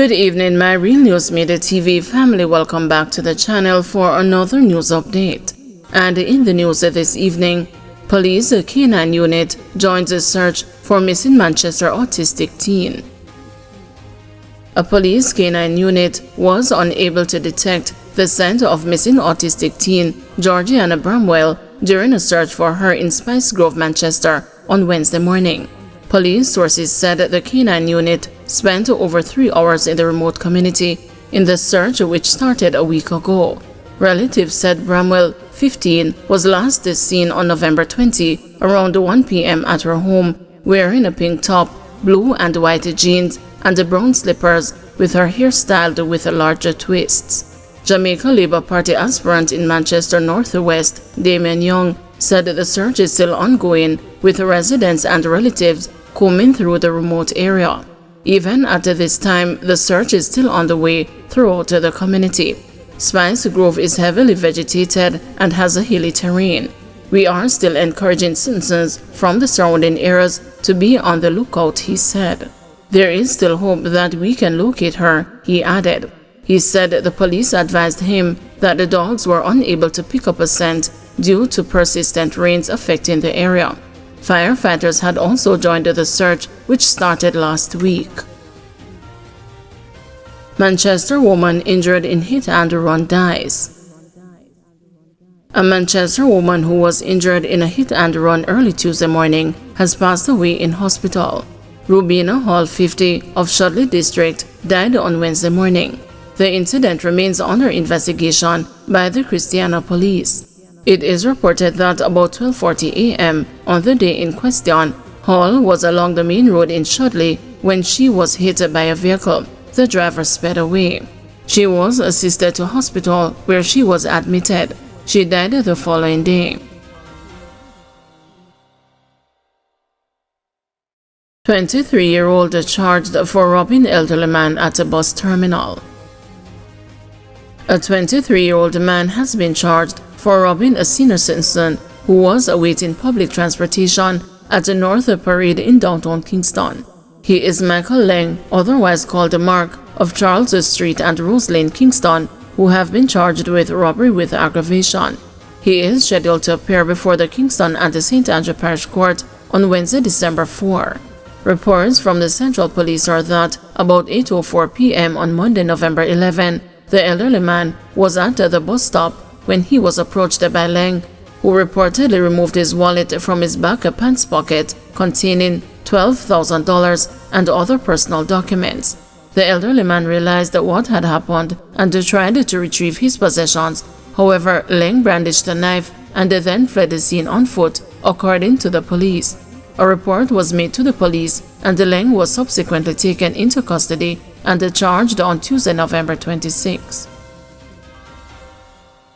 Good evening, my Real News Midday TV family. Welcome back to the channel for another news update. And in the news this evening, police K9 unit joins a search for missing Manchester autistic teen. A police K9 unit was unable to detect the scent of missing autistic teen Georgiana Bramwell during a search for her in Spice Grove, Manchester on Wednesday morning. Police sources said the K9 unit spent over 3 hours in the remote community in the search, which started a week ago. Relatives said Bramwell, 15, was last seen on November 20 around 1 p.m. at her home, wearing a pink top, blue and white jeans, and brown slippers, with her hair styled with larger twists. Jamaica Labour Party aspirant in Manchester North West, Damien Young, said the search is still ongoing, with residents and relatives combing through the remote area. Even at this time, the search is still on the way throughout the community. Spice Grove is heavily vegetated and has a hilly terrain. We are still encouraging citizens from the surrounding areas to be on the lookout, he said. There is still hope that we can locate her, he added. He said the police advised him that the dogs were unable to pick up a scent due to persistent rains affecting the area. Firefighters had also joined the search, which started last week. Manchester woman injured in hit-and-run dies. A Manchester woman who was injured in a hit-and-run early Tuesday morning has passed away in hospital. Rubina Hall, 50, of Shudley District, died on Wednesday morning. The incident remains under investigation by the Christiana Police. It is reported that about 12:40 a.m. on the day in question, Hall was along the main road in Shudley when she was hit by a vehicle. The driver sped away. She was assisted to hospital where she was admitted. She died the following day. 23-year-old charged for robbing elderly man at a bus terminal. A 23-year-old man has been charged for robbing a senior citizen who was awaiting public transportation at the North Parade in downtown Kingston. He is Michael Leng, otherwise called Mark, of Charles Street and Rose Lane, Kingston, who have been charged with robbery with aggravation. He is scheduled to appear before the Kingston and the St. Andrew Parish Court on Wednesday, December 4. Reports from the Central Police are that about 8:04 p.m. on Monday, November 11, the elderly man was at the bus stop when he was approached by Leng, who reportedly removed his wallet from his back pants pocket containing $12,000 and other personal documents. The elderly man realized what had happened and tried to retrieve his possessions. However, Leng brandished a knife and then fled the scene on foot, according to the police. A report was made to the police, and Leng was subsequently taken into custody and charged on Tuesday, November 26.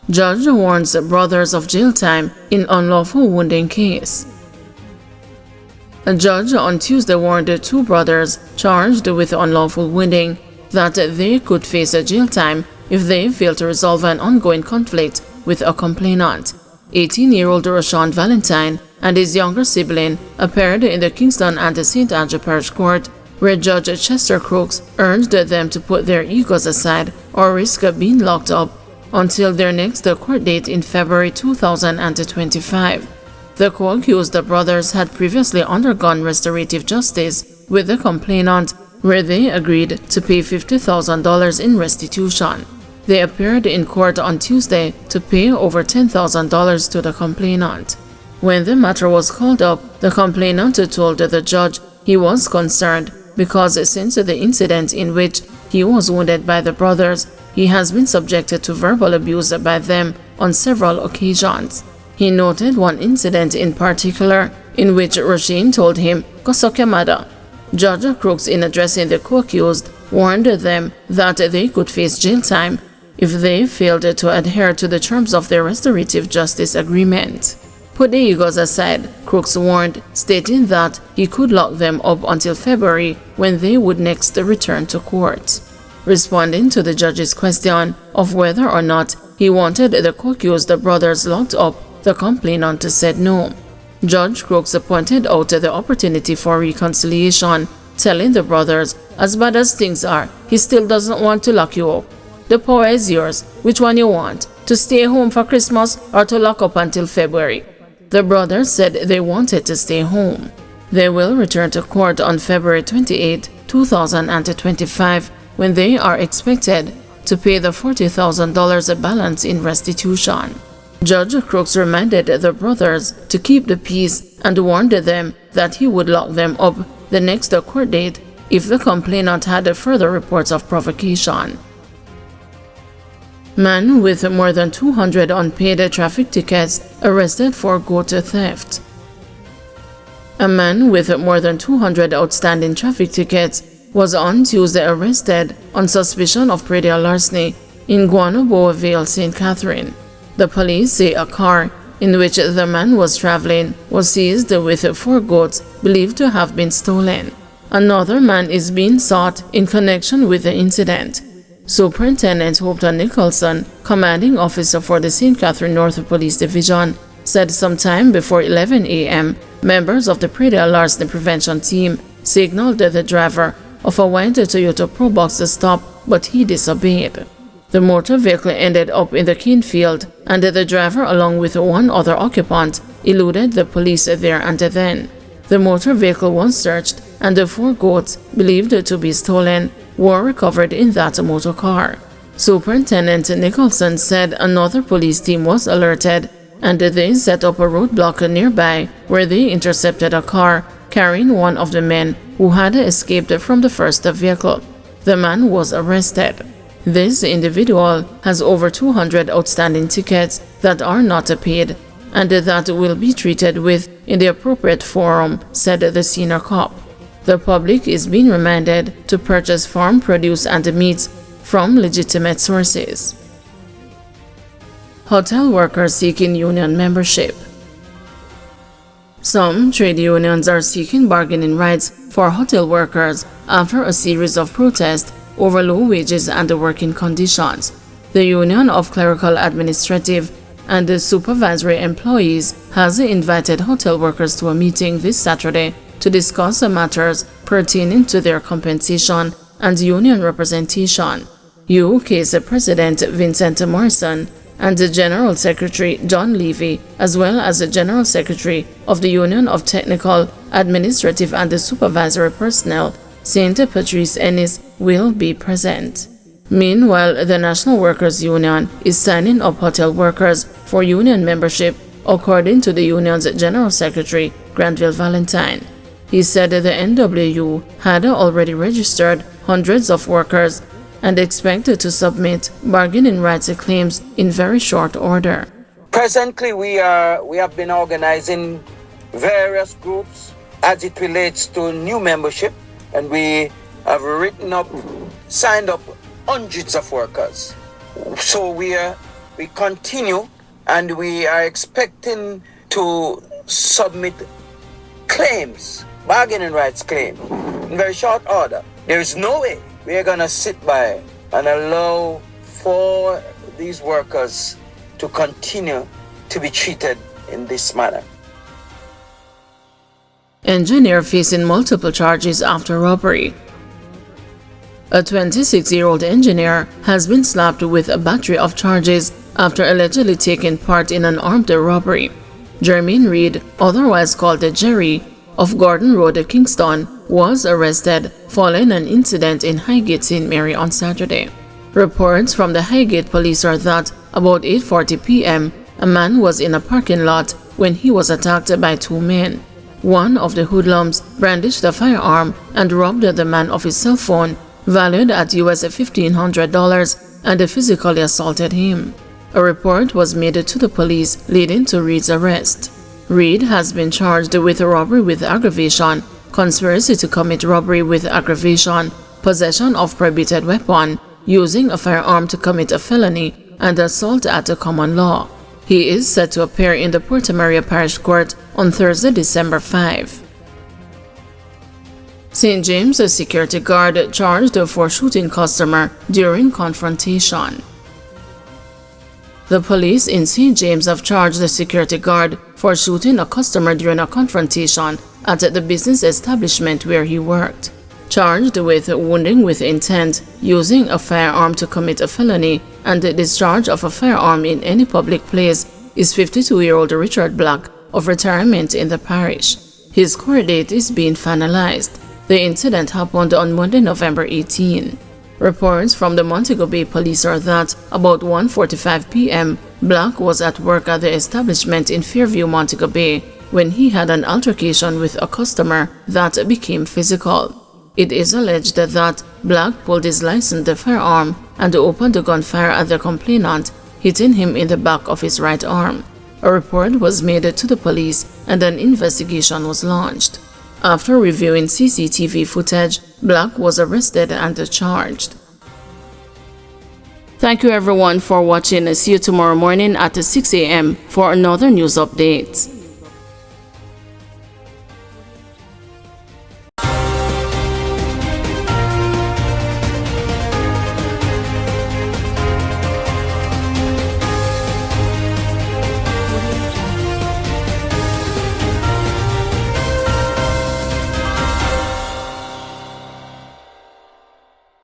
Judge warns brothers of jail time in unlawful wounding case. A judge on Tuesday warned the two brothers charged with unlawful wounding that they could face jail time if they fail to resolve an ongoing conflict with a complainant. 18-year-old Rashawn Valentine and his younger sibling appeared in the Kingston and the St. Andrew Parish Court, where Judge Chester Crooks urged them to put their egos aside or risk being locked up until their next court date in February 2025. The co-accused brothers had previously undergone restorative justice with the complainant, where they agreed to pay $50,000 in restitution. They appeared in court on Tuesday to pay over $10,000 to the complainant. When the matter was called up, the complainant told the judge he was concerned because since the incident in which he was wounded by the brothers, he has been subjected to verbal abuse by them on several occasions. He noted one incident in particular in which Rasheen told him, "Kosokyamada." Judge Crooks, in addressing the co-accused, warned them that they could face jail time if they failed to adhere to the terms of their restorative justice agreement. Put the egos aside, Crooks warned, stating that he could lock them up until February, when they would next return to court. Responding to the judge's question of whether or not he wanted the co-accused brothers locked up, the complainant said no. Judge Crooks pointed out the opportunity for reconciliation, telling the brothers, "As bad as things are, he still doesn't want to lock you up. The power is yours. Which one you want? To stay home for Christmas or to lock up until February? The brothers said they wanted to stay home. They will return to court on February 28, 2025, when they are expected to pay the $40,000 balance in restitution. Judge Crooks reminded the brothers to keep the peace and warned them that he would lock them up the next court date if the complainant had further reports of provocation. Man with more than 200 unpaid traffic tickets arrested for goat theft. A man with more than 200 outstanding traffic tickets was on Tuesday arrested on suspicion of predial larceny in Guanabo Vale, St. Catherine. The police say a car in which the man was traveling was seized with 4 goats believed to have been stolen. Another man is being sought in connection with the incident. Superintendent Hopton Nicholson, commanding officer for the St. Catherine North Police Division, said sometime before 11 a.m., members of the predial larceny prevention team signaled the driver of a white Toyota Probox to stop, but he disobeyed. The motor vehicle ended up in the cane field, and the driver, along with 1 other occupant, eluded the police there and then. The motor vehicle was searched, and the 4 goats, believed to be stolen, were recovered in that motor car. Superintendent Nicholson said another police team was alerted, and they set up a roadblock nearby where they intercepted a car carrying one of the men who had escaped from the first vehicle. The man was arrested. This individual has over 200 outstanding tickets that are not paid and that will be treated with in the appropriate forum, said the senior cop. The public is being reminded to purchase farm produce and meats from legitimate sources. Hotel workers seeking union membership. Some trade unions are seeking bargaining rights for hotel workers after a series of protests over low wages and working conditions. The Union of Clerical, Administrative, and Supervisory Employees has invited hotel workers to a meeting this Saturday to discuss matters pertaining to their compensation and union representation. UK's President Vincent Morrison and the General Secretary John Levy, as well as the General Secretary of the Union of Technical, Administrative and Supervisory Personnel, St. Patrice Ennis, will be present. Meanwhile, the National Workers Union is signing up hotel workers for union membership, according to the union's General Secretary, Granville Valentine. He said the NWU had already registered hundreds of workers and expected to submit bargaining rights claims in very short order. Presently, we have been organizing various groups as it relates to new membership, and we have signed up hundreds of workers. So we continue, and we are expecting to submit claims, bargaining rights claims, in very short order. There is no way we are going to sit by and allow for these workers to continue to be treated in this manner. Engineer facing multiple charges after robbery. A 26-year-old engineer has been slapped with a battery of charges after allegedly taking part in an armed robbery. Jermaine Reed, otherwise called Jerry, of Gordon Road, Kingston, was arrested following an incident in Highgate, St. Mary on Saturday. Reports from the Highgate police are that about 8:40 p.m., a man was in a parking lot when he was attacked by 2 men. One of the hoodlums brandished a firearm and robbed the man of his cell phone, valued at US $1,500, and physically assaulted him. A report was made to the police, leading to Reed's arrest. Reed has been charged with robbery with aggravation, conspiracy to commit robbery with aggravation, possession of prohibited weapon, using a firearm to commit a felony, and assault at a common law. He is set to appear in the Porta Maria Parish Court on Thursday, December 5. St. James, a security guard, charged for shooting customer during confrontation. The police in St. James have charged the security guard for shooting a customer during a confrontation at the business establishment where he worked. charged with wounding with intent, using a firearm to commit a felony, and the discharge of a firearm in any public place, is 52-year-old Richard Black of retirement in the parish. His court date is being finalized. The incident happened on Monday, November 18. Reports from the Montego Bay Police are that about 1:45 p.m., Black was at work at the establishment in Fairview, Montego Bay, when he had an altercation with a customer that became physical. It is alleged that Black pulled his licensed firearm and opened the gunfire at the complainant, hitting him in the back of his right arm. A report was made to the police and an investigation was launched. After reviewing CCTV footage, Black was arrested and charged. Thank you everyone for watching. See you tomorrow morning at 6 a.m. for another news update.